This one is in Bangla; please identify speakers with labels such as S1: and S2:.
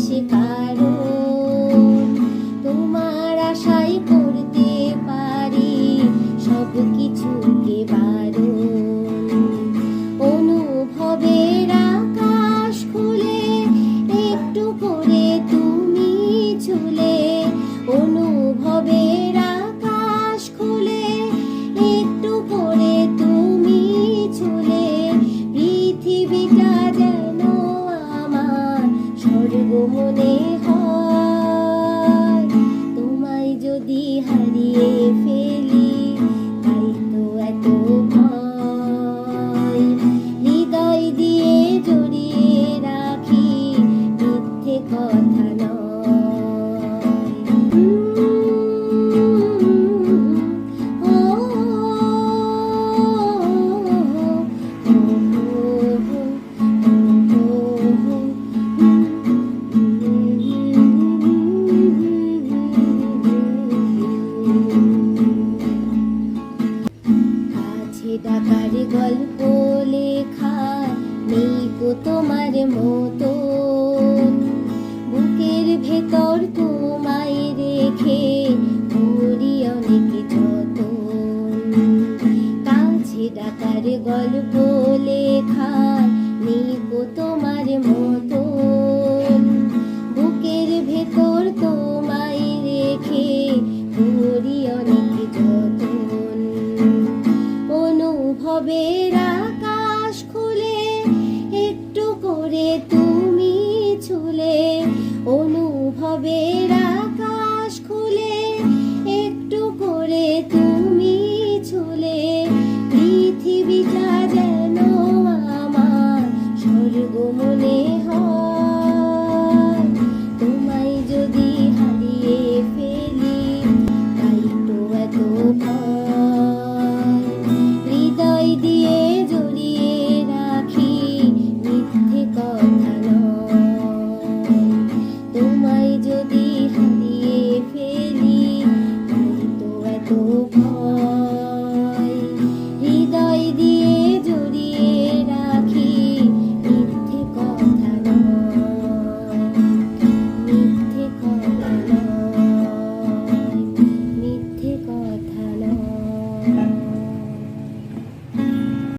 S1: আছে কারণ, তোমার আশায় করতে পারি সব কিছুকে বারণ। অনুভবের আকাশ খুলে একটু করে তুমি ছুলে, অনুভবের আকাশ খুলে একটু করে তুমি ছুলে, পৃথিবীটা যেন আমার স্বর্গ মনে হয়।